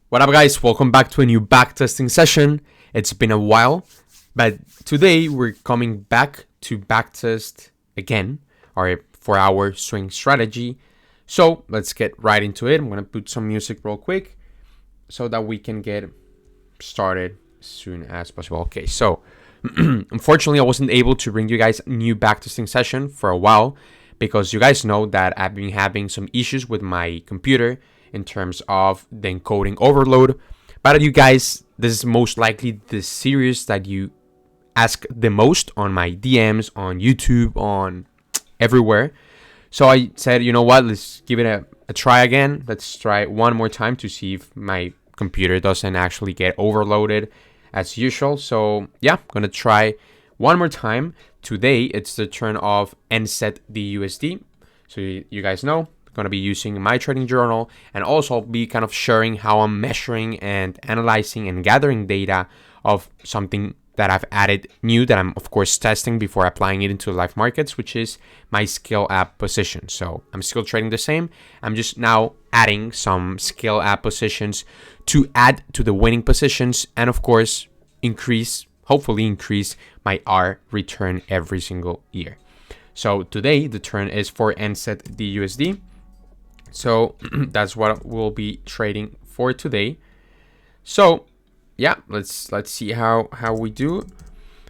What up, guys? Welcome back to a new backtesting session. It's been a while, but today we're coming back to backtest again our 4-hour swing strategy. So let's get right into it. I'm gonna put some music real quick so that we can get started as soon as possible. Okay, so unfortunately I wasn't able to bring you guys a new backtesting session for a while because you guys know that I've been having some issues with my computer in terms of the encoding overload. But you guys, this is most likely the series that you ask the most on my DMs, on YouTube, on everywhere. So I said, you know what, let's give it a try again. Let's try it one more time to see if my computer doesn't actually get overloaded as usual. So yeah, I'm gonna try one more time. Today it's the turn of NZDUSD. So you guys know, going to be using my trading journal, and also I'll be kind of sharing how I'm measuring and analyzing and gathering data of something that I've added new that I'm of course testing before applying it into live markets, which is my scale app position. So I'm still trading the same. I'm just now adding some scale app positions to add to the winning positions, and of course hopefully increase my R return every single year. So today the turn is for NZDUSD. So that's what we'll be trading for today. So yeah, let's see how we do.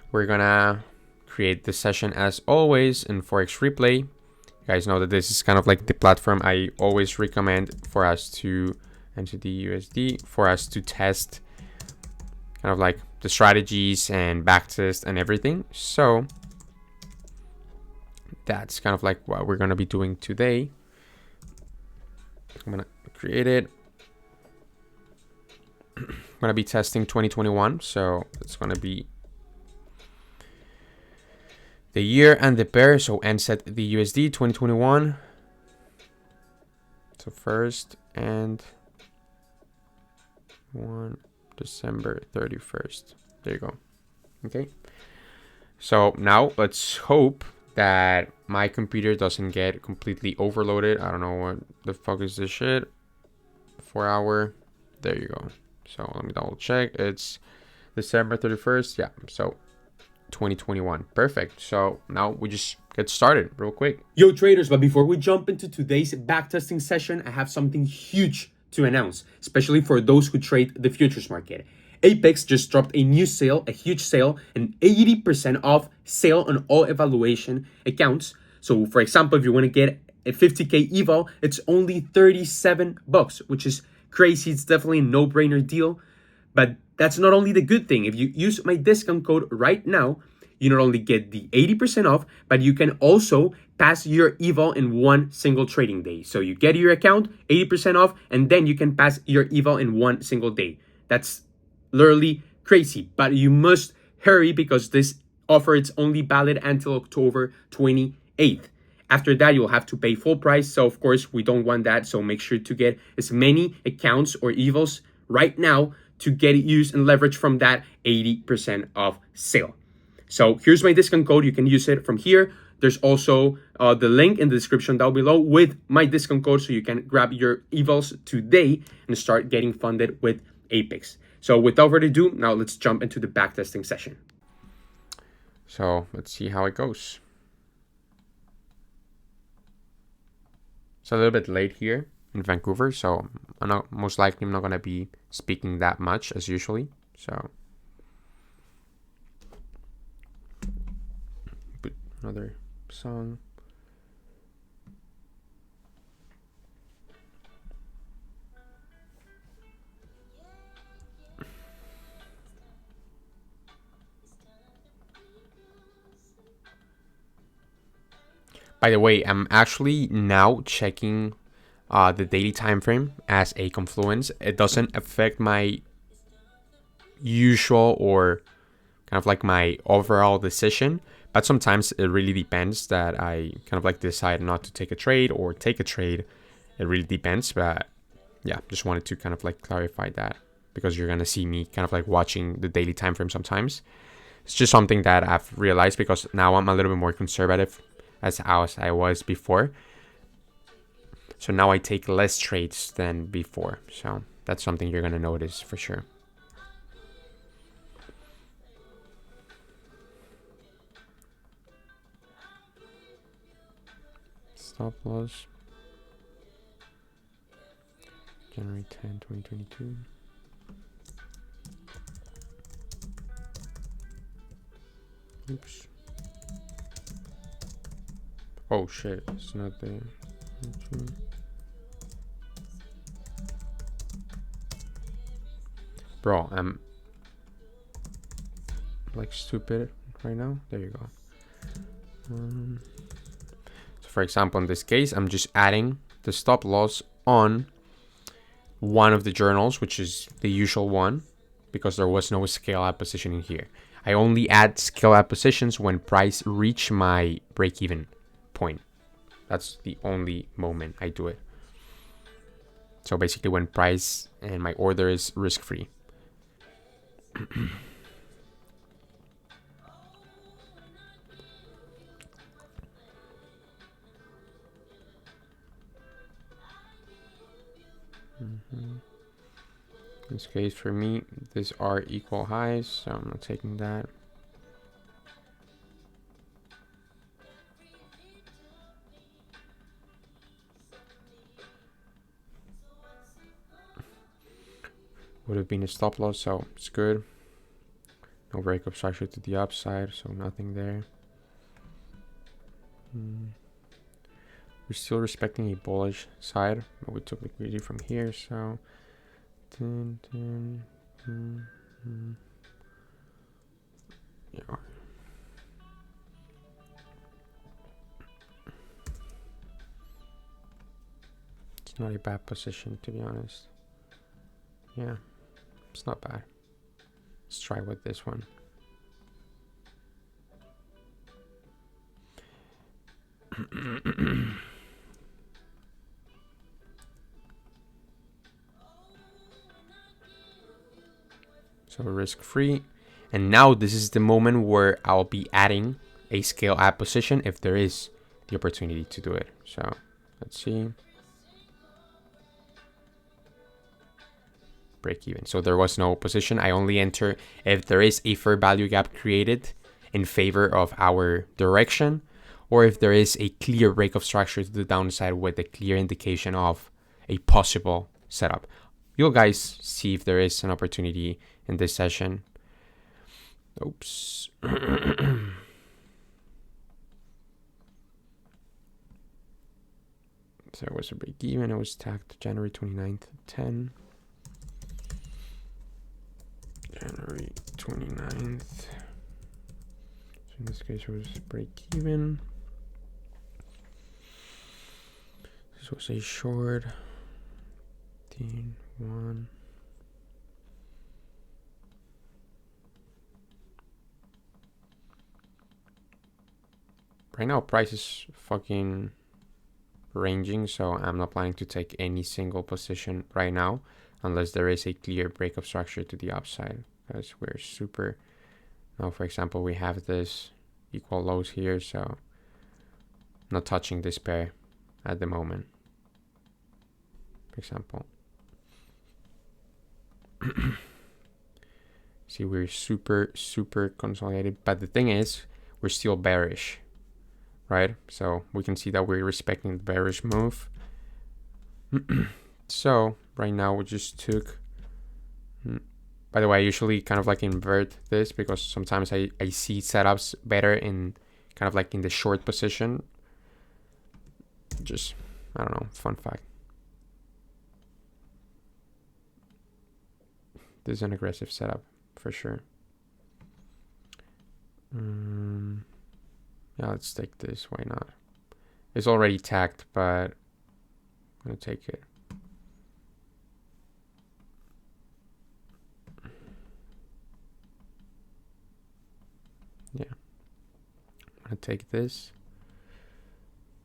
We're gonna create the session as always in Forex Replay. You guys know that this is kind of like the platform I always recommend for us to enter the USD, for us to test kind of like the strategies and backtest and everything. So that's kind of like what we're gonna be doing today. I'm gonna create it. I'm gonna be testing 2021, so it's gonna be the year and the pair. So NZDUSD 2021. So first and December 31st. There you go. Okay. So now let's hope that my computer doesn't get completely overloaded. I don't know what the fuck is this shit. 4-hour. There you go. So let me double check. It's December 31st. Yeah. So 2021. Perfect. So now we just get started real quick. Yo traders, but before we jump into today's backtesting session, I have something huge to announce, especially for those who trade the futures market. Apex just dropped a new sale, a huge sale, an 80% off sale on all evaluation accounts. So for example, if you want to get a 50K eval, it's only $37, which is crazy. It's definitely a no-brainer deal. But that's not only the good thing. If you use my discount code right now, you not only get the 80% off, but you can also pass your eval in one single trading day. So you get your account, 80% off, and then you can pass your eval in one single day. That's literally crazy, but you must hurry because this offer is only valid until October 28th. After that, you'll have to pay full price. So of course, we don't want that. So make sure to get as many accounts or evals right now to get it used and leverage from that 80% off sale. So here's my discount code. You can use it from here. There's also the link in the description down below with my discount code, so you can grab your evals today and start getting funded with Apex. So without further ado, now let's jump into the backtesting session. So let's see how it goes. It's a little bit late here in Vancouver, so most likely I'm not gonna be speaking that much as usually. So put another song. By the way, I'm actually now checking the daily time frame as a confluence. It doesn't affect my usual or kind of like my overall decision, but sometimes it really depends that I kind of like decide not to take a trade or take a trade. It really depends, but yeah, just wanted to kind of like clarify that because you're gonna see me kind of like watching the daily time frame sometimes. It's just something that I've realized because now I'm a little bit more conservative as I was before. So now I take less trades than before. So that's something you're gonna notice for sure. Stop loss January 10, 2022. Oops. Oh shit, it's not there. Bro, I'm like stupid right now. There you go. So for example, in this case, I'm just adding the stop loss on one of the journals, which is the usual one, because there was no scale up position in here. I only add scale up positions when price reach my break-even point. That's the only moment I do it. So basically when price and my order is risk-free. In this case for me, these are equal highs, so I'm not taking that. Would have been a stop loss, so it's good. No breakup structure to the upside, so nothing there. We're still respecting a bullish side, but we took liquidity from here, so yeah. It's not a bad position, to be honest. Yeah, it's not bad. Let's try with this one. So risk-free. And now this is the moment where I'll be adding a scale up position if there is the opportunity to do it. So let's see. Break even. So there was no position. I only enter if there is a fair value gap created in favor of our direction, or if there is a clear break of structure to the downside with a clear indication of a possible setup. You'll guys see if there is an opportunity in this session. Oops. So it was a break even. It was tagged January 29th, 10. January 29th. So in this case, it was break even. This was a short. 1. Right now, price is fucking ranging, so I'm not planning to take any single position right now unless there is a clear break of structure to the upside, because we're super. Now, for example, we have this equal lows here, so not touching this pair at the moment, for example. See, we're super consolidated, but the thing is, we're still bearish, right? So we can see that we're respecting the bearish move. So right now we just took, by the way, I usually kind of like invert this because sometimes I see setups better in kind of like in the short position. Just, I don't know, fun fact. This is an aggressive setup for sure. Yeah, let's take this. Why not? It's already tagged, but I'm gonna take it. Yeah, I'm gonna take this.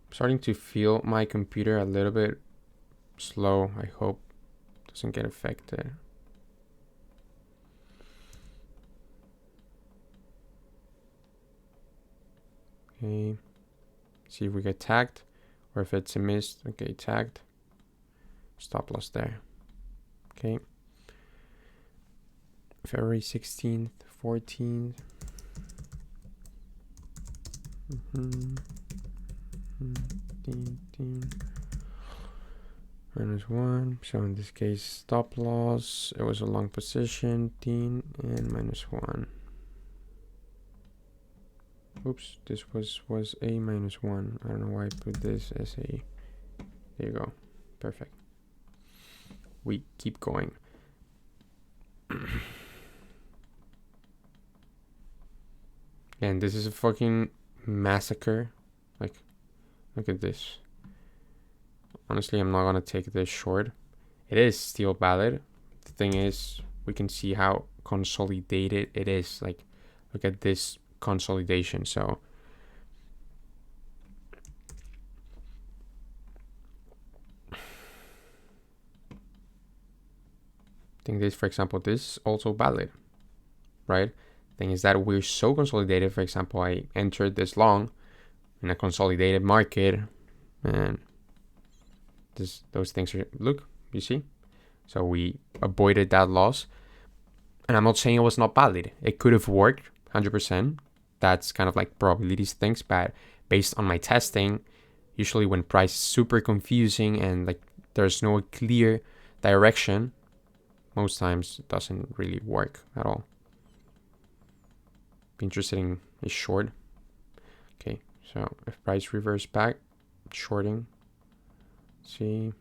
I'm starting to feel my computer a little bit slow. I hope it doesn't get affected. Okay, see if we get tagged or if it's a miss. Okay, tagged. Stop loss there. Okay. February 16th, 14th. -1. So in this case, stop loss. It was a long position. -, and -1. Oops, this was a -1. I don't know why I put this as a. There you go. Perfect. We keep going. And this is a fucking massacre. Like, look at this. Honestly, I'm not gonna take this short. It is still valid. The thing is, we can see how consolidated it is. Like, look at this consolidation. So I think this, for example, this is also valid, right? Thing is that we're so consolidated. For example, I entered this long in a consolidated market, and those things are, look, you see? So we avoided that loss. And I'm not saying it was not valid. It could have worked 100%. That's kind of like probabilities things, but based on my testing, usually when price is super confusing and like there's no clear direction, most times it doesn't really work at all. Be interested in a short. Okay, so if price reverse back, shorting. See.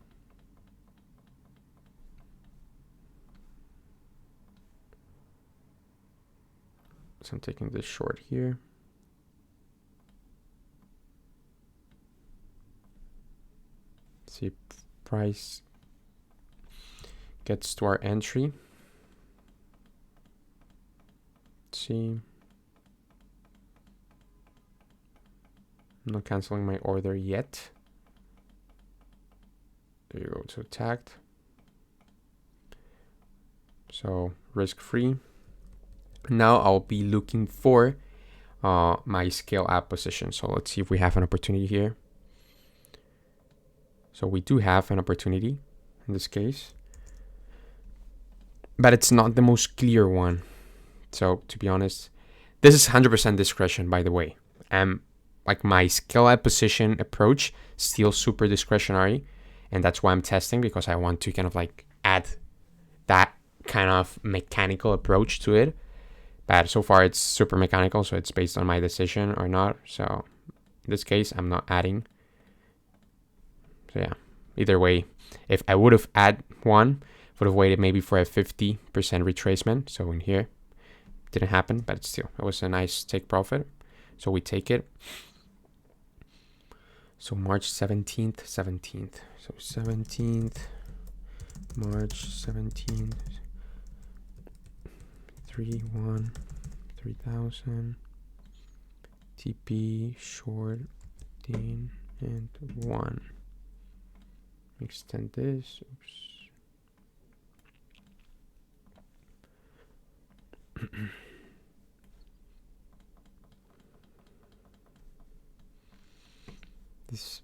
So I'm taking this short here. See if price gets to our entry. Let's see. I'm not canceling my order yet. There you go, to tagged. So risk free. Now I'll be looking for my scale up position. So let's see if we have an opportunity here. So we do have an opportunity in this case, but it's not the most clear one. So to be honest, this is 100% discretion, by the way. Like my scale up position approach, still super discretionary. And that's why I'm testing, because I want to kind of like add that kind of mechanical approach to it. But so far it's super mechanical, so it's based on my decision or not. So in this case, I'm not adding. So yeah, either way, if I would have add one, would have waited maybe for a 50% retracement. So in here, didn't happen, but still, it was a nice take profit. So we take it. So March 17th. So 17th, March 17th, 3,000, TP, short, and 1. Extend this. Oops. This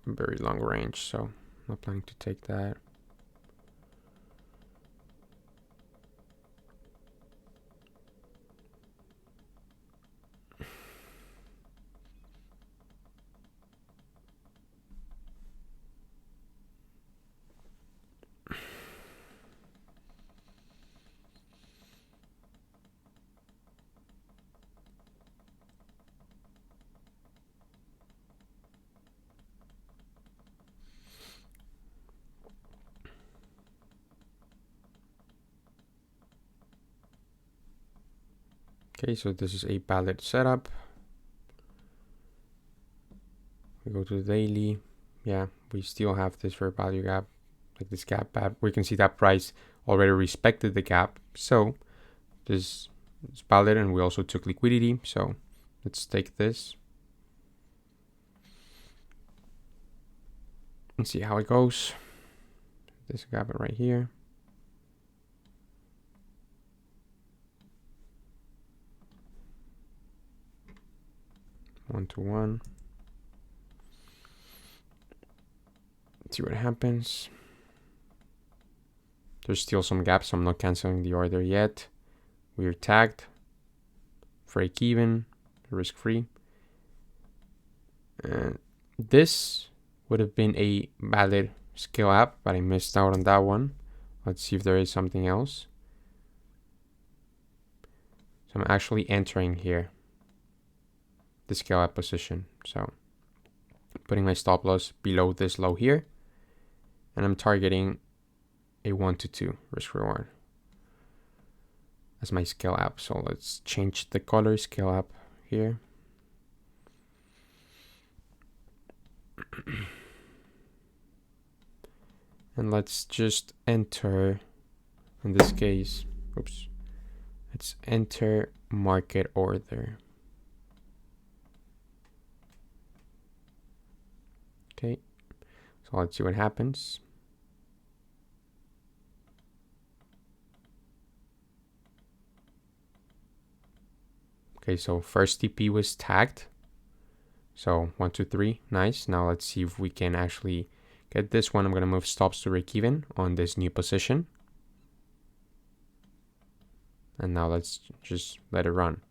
very long range, so I'm not planning to take that. Okay, so this is a valid setup. We go to the daily. Yeah, we still have this fair value gap, like this gap. But we can see that price already respected the gap. So this is valid, and we also took liquidity. So let's take this and see how it goes. This gap right here. One-to-one. See what happens. There's still some gaps, so I'm not canceling the order yet. We're tagged, break even, risk free. And this would have been a valid scale up, but I missed out on that one. Let's see if there is something else. So I'm actually entering here the scale up position. So putting my stop loss below this low here, and I'm targeting a 1 to 2 risk reward as my scale up. So let's change the color, scale up here. And let's just enter, in this case, oops, let's enter market order. Okay, so let's see what happens. Okay, so first TP was tagged. So 1, 2, 3, nice. Now let's see if we can actually get this one. I'm gonna move stops to break even on this new position. And now let's just let it run.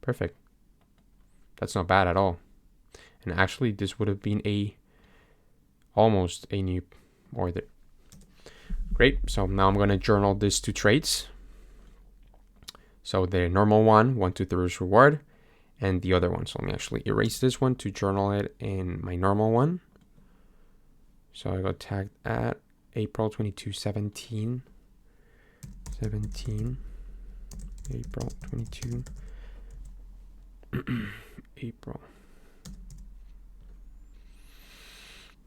Perfect. That's not bad at all. And actually this would have been almost a new order. Great, so now I'm gonna journal these 2 trades. So the normal one, 1, 2, 3 risk reward, and the other one. So let me actually erase this one to journal it in my normal one. So I got tagged at April 22, 17, April 22, April.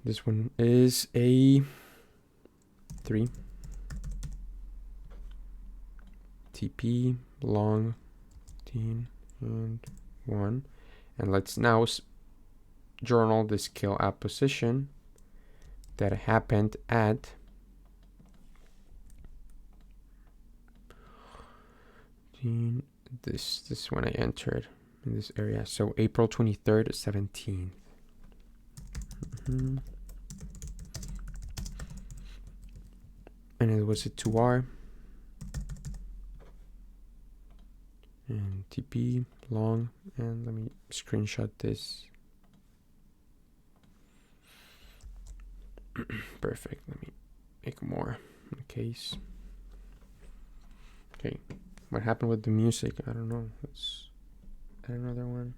This one is a 3. TP, long, 10, and 1. And let's now journal the scale up position that happened at this when I entered in this area. So April 23rd, 17th. And it was a 2R. And TP, long, and let me screenshot this. Perfect, let me make more in case. Okay, what happened with the music? I don't know. Let's add another one.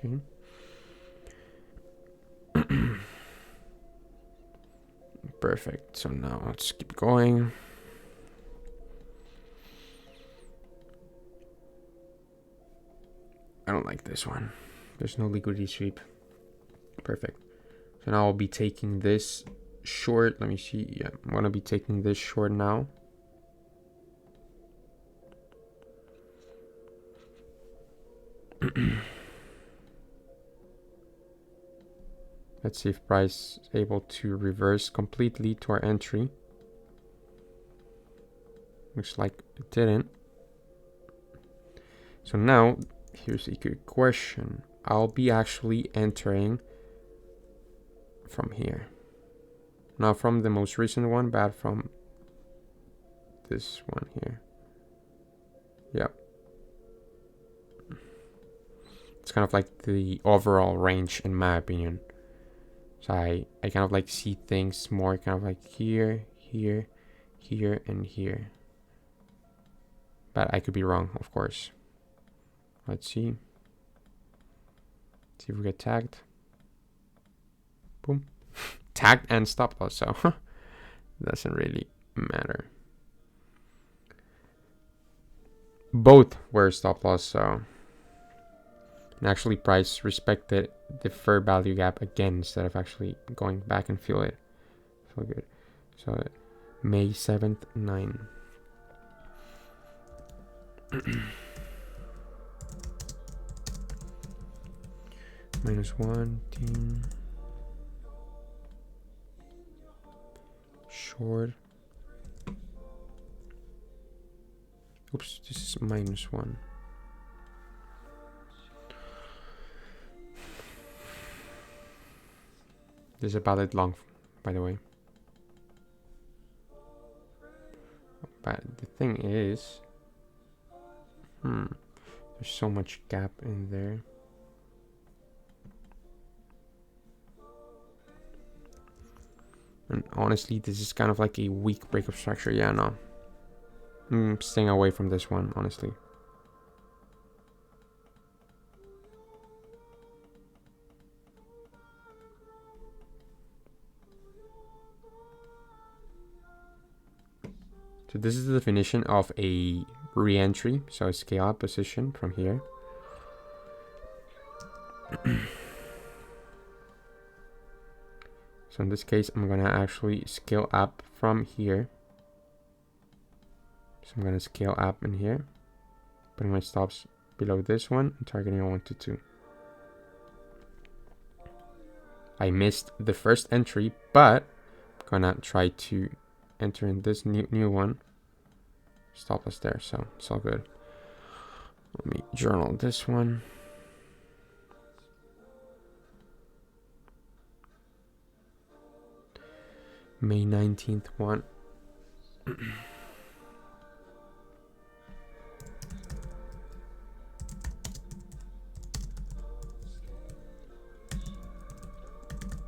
Okay. Perfect. So now let's keep going. I don't like this one. There's no liquidity sweep. Perfect. So now I'll be taking this short. Let me see. Yeah, I'm gonna be taking this short now. Let's see if price is able to reverse completely to our entry. Looks like it didn't. So now, here's a good question. I'll be actually entering from here. Not from the most recent one, but from this one here. Yep. It's kind of like the overall range in my opinion. So I kind of like see things more kind of like here, here, here, and here. But I could be wrong, of course. Let's see. See if we get tagged. Boom. Tagged and stop loss, so doesn't really matter. Both were stop loss, so. And actually price respected the fair value gap again instead of actually going back and feel it. Feel good. So May 7th, 9. -1, 10. short. Oops, this is -1. This is a valid long, by the way. But the thing is, there's so much gap in there. And honestly, this is kind of like a weak breakup structure. Yeah, no. I'm staying away from this one, honestly. So this is the definition of a re-entry. So a scale up position from here. So in this case, I'm gonna actually scale up from here. So I'm gonna scale up in here, putting my stops below this one and targeting a 1 to 2. I missed the first entry, but I'm gonna try to enter in this new one. Stop us there, so it's all good. Let me journal this one. May 19th one.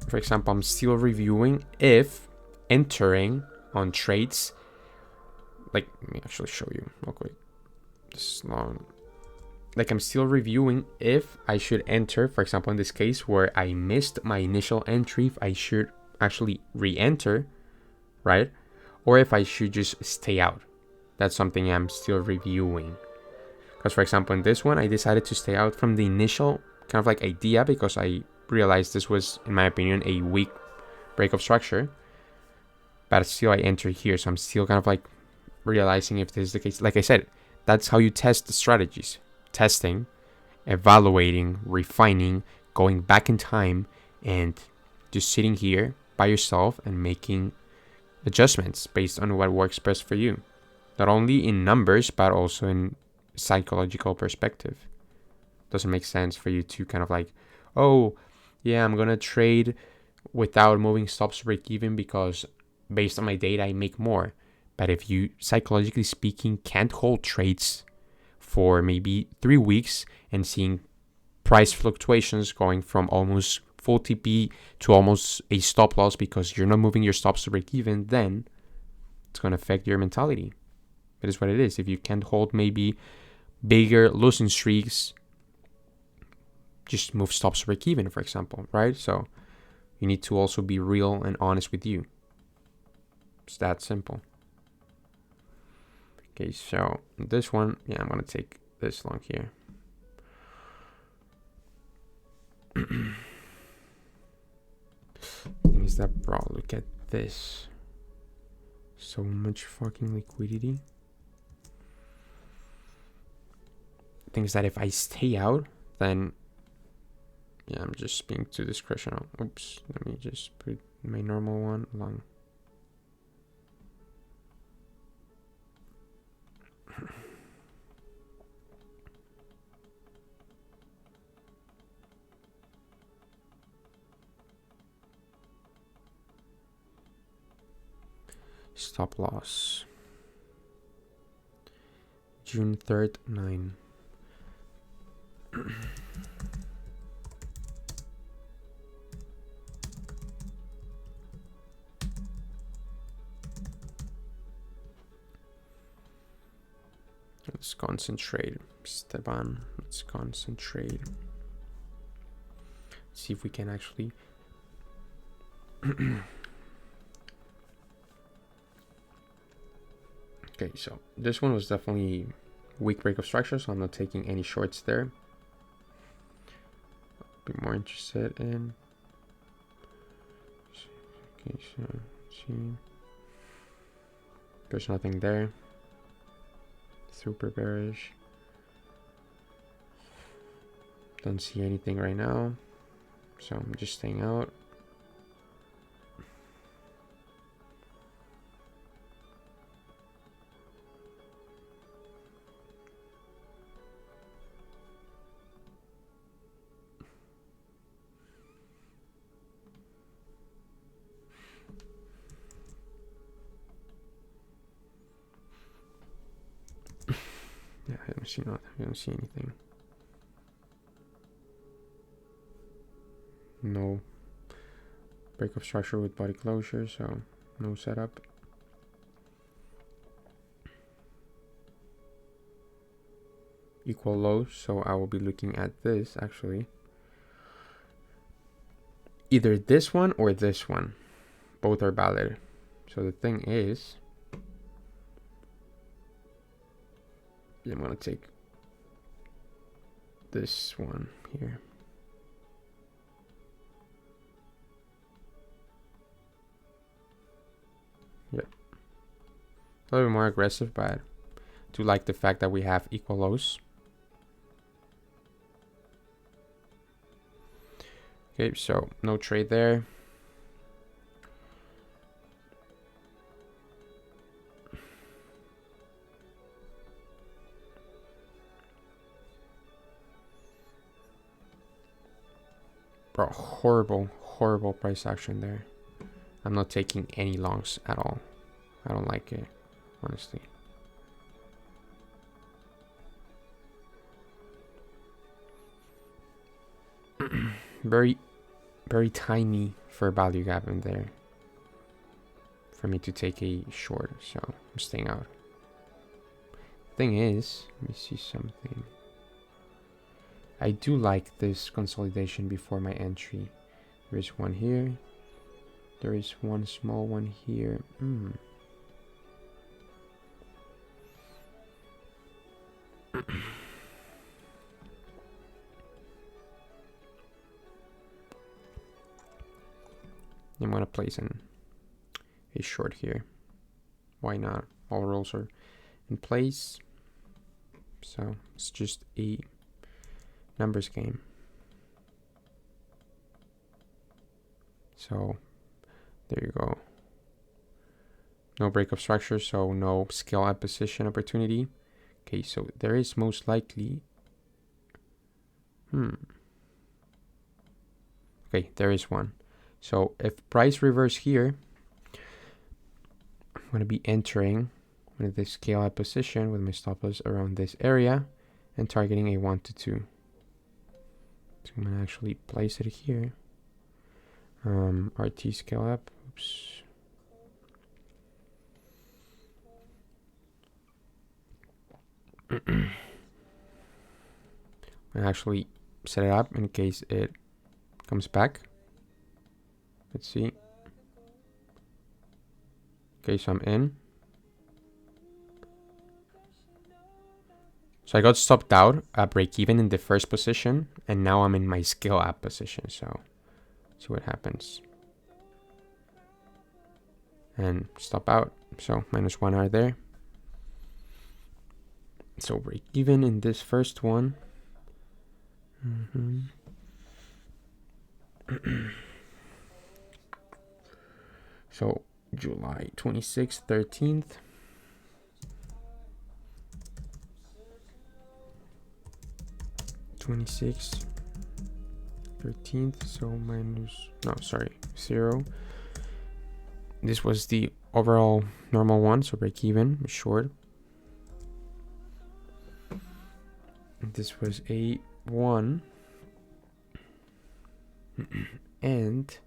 For example, I'm still reviewing if entering on trades, like, let me actually show you real quick. This is long. Like, I'm still reviewing if I should enter, for example, in this case where I missed my initial entry, if I should actually re-enter, right? Or if I should just stay out. That's something I'm still reviewing. Because, for example, in this one, I decided to stay out from the initial kind of like idea because I realized this was, in my opinion, a weak breakup structure. But still, I entered here, so I'm still kind of like realizing if this is the case. Like I said, that's how you test the strategies. Testing, evaluating, refining, going back in time, and just sitting here by yourself and making adjustments based on what works best for you. Not only in numbers, but also in psychological perspective. Doesn't make sense for you to kind of like, oh, yeah, I'm gonna trade without moving stops break even because based on my data I make more. But if you, psychologically speaking, can't hold trades for maybe 3 weeks and seeing price fluctuations going from almost full TP to almost a stop loss because you're not moving your stops to break even, then it's going to affect your mentality. It is what it is. If you can't hold maybe bigger losing streaks, just move stops to break even, for example, right? So you need to also be real and honest with you. It's that simple. Okay, so this one, yeah, I'm going to take this long here. Thing is that, bro, look at this. So much fucking liquidity. Thing is that if I stay out, then yeah, I'm just being too discretional. Oops, let me just put my normal one along. Stop loss. June 3rd, 9. Let's concentrate, Esteban. Let's concentrate. See if we can actually okay, so this one was definitely weak break of structure, so I'm not taking any shorts there. Be more interested in. Okay, so see, there's nothing there. Super bearish. Don't see anything right now, so I'm just staying out. don't see nothing. I don't see anything. No break of structure with body closure, so no setup. Equal lows, so I will be looking at this actually. Either this one or this one. Both are valid. So the thing is, I'm gonna take this one here. Yep. A little bit more aggressive, but I do like the fact that we have equal lows. Okay, so no trade there. Bro, horrible price action there. I'm not taking any longs at all. I don't like it, honestly. Very tiny fair value gap in there for me to take a short, so I'm staying out. Thing is, let me see something. I do like this consolidation before my entry. There is one here. There is one small one here. I'm gonna place a short here. Why not? All rules are in place. So it's just a numbers game. So there you go. No break of structure, so no scale up position opportunity. Okay, so there is most likely. Okay, there is one. So if price reverse here, I'm gonna be entering with this scale up position with my stop loss around this area and targeting a 1 to 2. So I'm gonna actually place it here. RT scale up. Oops. I actually set it up in case it comes back. Let's see. Okay, so I'm in. So I got stopped out at break even in the first position, and now I'm in my scale up position. So see what happens. And stop out. So -1 are there. So break even in this first one. So July 26th, 13th. So zero. This was the overall normal one, so break even, short. This was a 1. And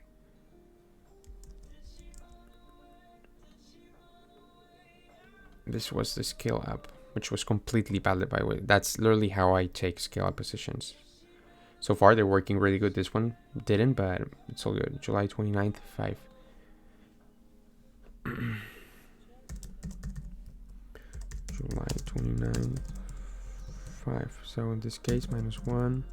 this was the scale up, which was completely valid, by the way. That's literally how I take scale up positions. So far, they're working really good. This one didn't, but it's all good. July 29th, 5. July 29th, 5. So in this case, -1.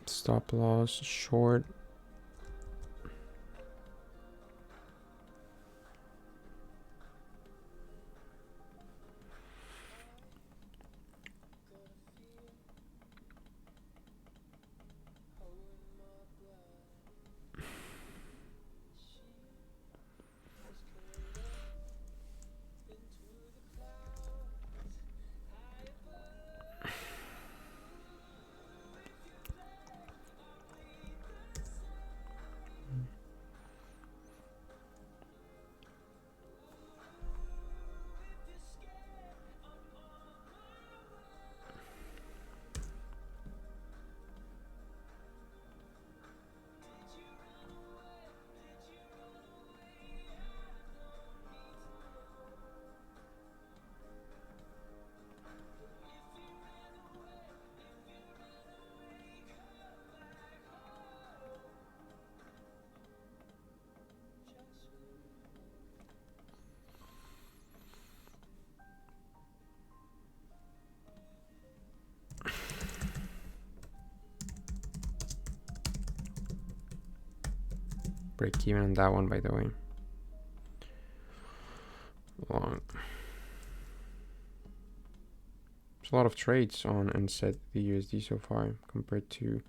Stop loss, short. break even on that one, by the way. Long. There's a lot of trades on NZDUSD so far compared to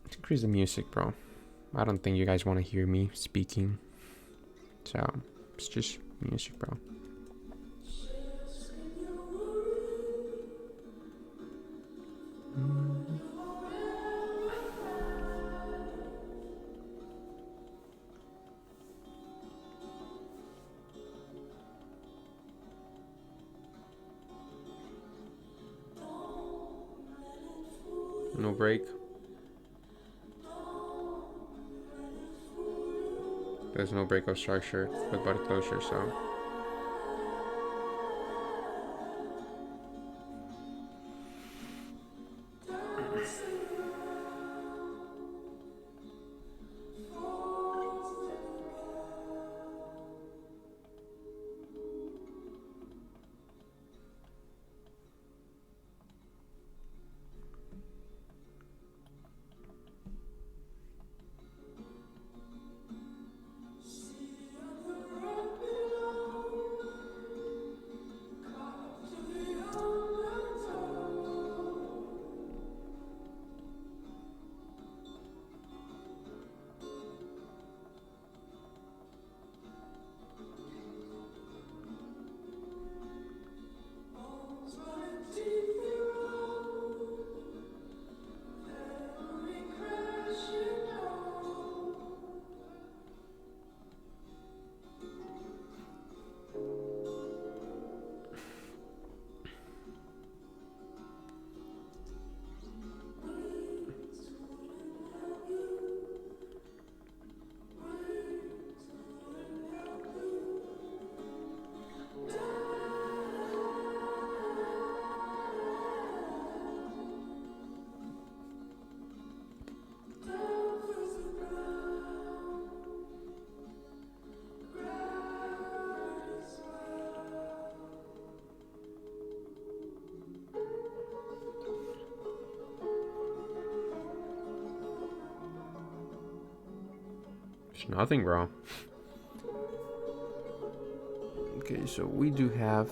Let's increase the music, bro. I don't think you guys want to hear me speaking. So it's just music, bro. No break. There's no break of structure with body closure, so it's nothing, bro. Okay, so we do have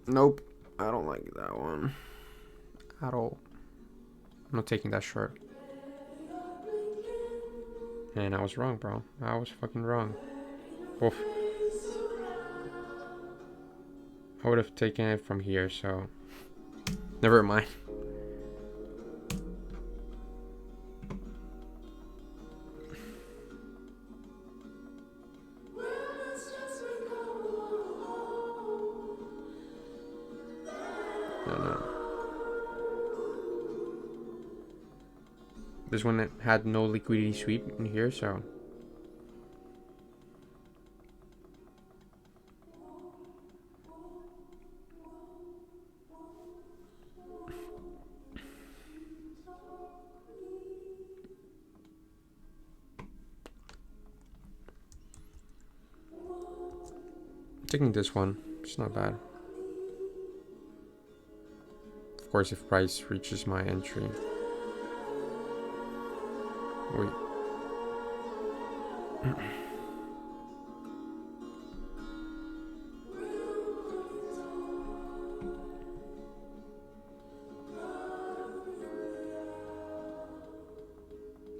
nope, I don't like that one at all. I'm not taking that short. And I was wrong, bro. I was fucking wrong. Oof. I would have taken it from here, so never mind. No. This one had no liquidity sweep in here, so taking this one, it's not bad. Of course, if price reaches my entry. Wait.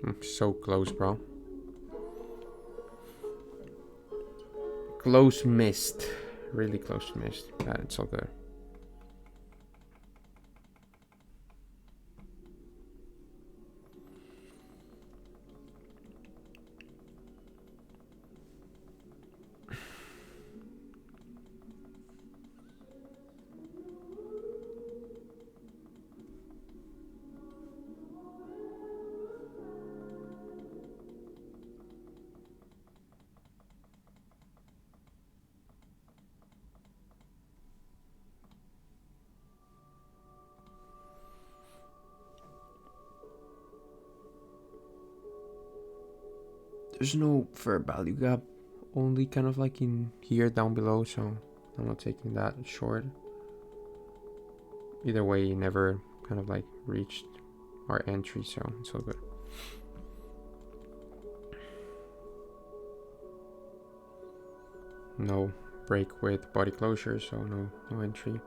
I'm so close, bro. Close missed. Really close missed. Yeah, it's all good. there's no fair value gap, only kind of like in here down below, so I'm not taking that short. Either way, never kind of like reached our entry, so it's all good. No break with body closure, so no entry.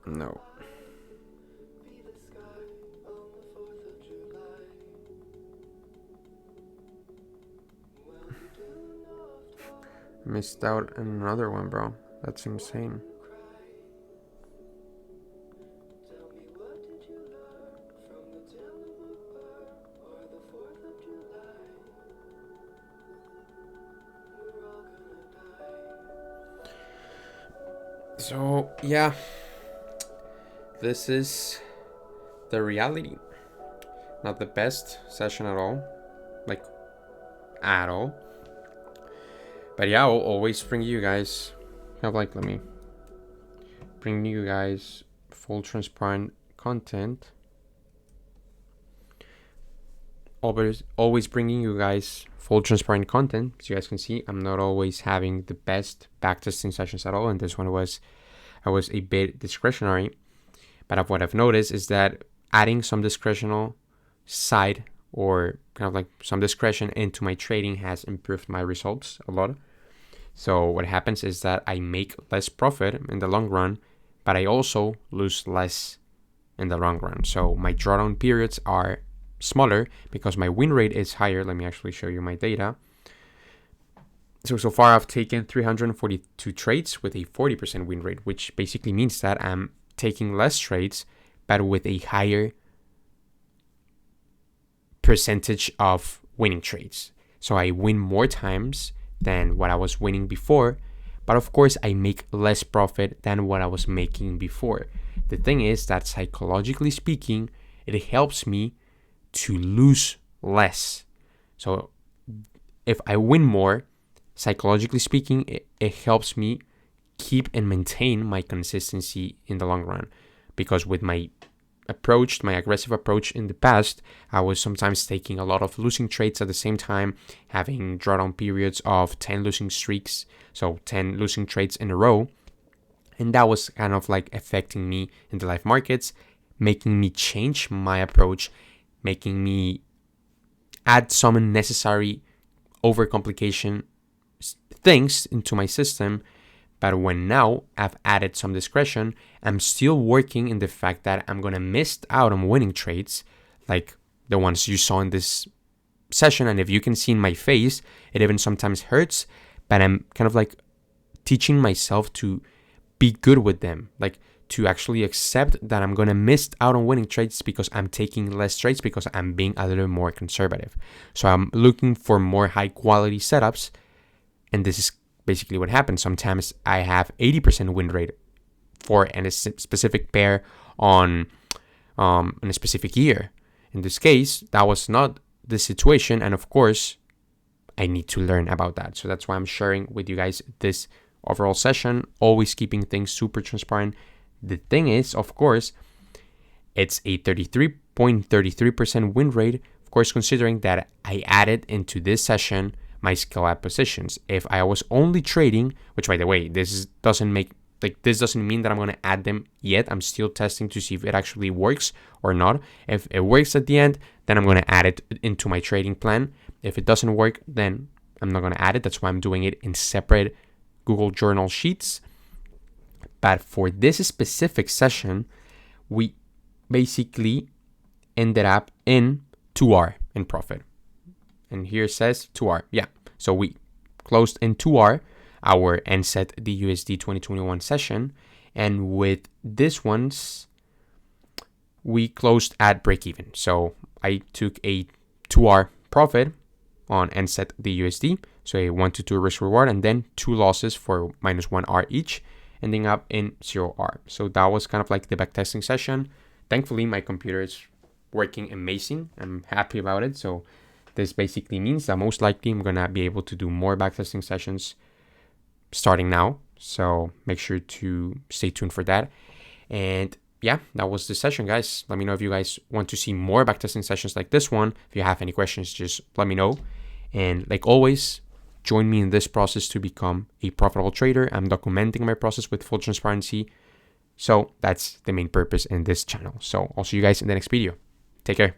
No. Missed out on another one, bro. That's insane. So, yeah. This is the reality. Not the best session at all. Like, at all. But yeah, I'll always bring you guys, let me bring you guys full transparent content. Always bringing you guys full transparent content. As you guys can see, I'm not always having the best backtesting sessions at all, and this one I was a bit discretionary. But what I've noticed is that adding some discretional side or kind of like some discretion into my trading has improved my results a lot. So what happens is that I make less profit in the long run, but I also lose less in the long run. So my drawdown periods are smaller because my win rate is higher. Let me actually show you my data. So far I've taken 342 trades with a 40% win rate, which basically means that I'm taking less trades, but with a higher percentage of winning trades. So I win more times than what I was winning before, but of course I make less profit than what I was making before. The thing is that psychologically speaking, it helps me to lose less. So if I win more, psychologically speaking, it helps me keep and maintain my consistency in the long run. Because with my aggressive approach in the past, I was sometimes taking a lot of losing trades at the same time, having drawdown periods of 10 losing streaks, so 10 losing trades in a row. And that was kind of like affecting me in the live markets, making me change my approach, making me add some unnecessary overcomplication things into my system. But when now I've added some discretion, I'm still working in the fact that I'm going to miss out on winning trades, like the ones you saw in this session. And if you can see in my face, it even sometimes hurts, but I'm kind of like teaching myself to be good with them, like to actually accept that I'm going to miss out on winning trades because I'm taking less trades because I'm being a little more conservative. So I'm looking for more high quality setups. And this is basically what happens. Sometimes I have 80% win rate for a specific pair on in a specific year. In this case, that was not the situation, and of course, I need to learn about that. So that's why I'm sharing with you guys this overall session, always keeping things super transparent. The thing is, of course, it's a 33.33% win rate, of course, considering that I added into this session my scale up positions. If I was only trading, which by the way, this doesn't mean that I'm going to add them yet. I'm still testing to see if it actually works or not. If it works at the end, then I'm going to add it into my trading plan. If it doesn't work, then I'm not going to add it. That's why I'm doing it in separate Google Journal sheets. But for this specific session, we basically ended up in 2R in profit. And here it says 2R. Yeah. So we closed in 2R, our NZDUSD 2021 session. And with this ones, we closed at break even. So I took a 2R profit on NZDUSD. So a 1 to 2 risk reward, and then 2 losses for minus 1R each, ending up in 0R. So that was kind of like the backtesting session. thankfully my computer is working amazing. I'm happy about it. So this basically means that most likely I'm gonna be able to do more backtesting sessions starting now. So make sure to stay tuned for that. And yeah, that was the session, guys. Let me know if you guys want to see more backtesting sessions like this one. If you have any questions, just let me know. And like always, join me in this process to become a profitable trader. I'm documenting my process with full transparency. So that's the main purpose in this channel. So I'll see you guys in the next video. Take care.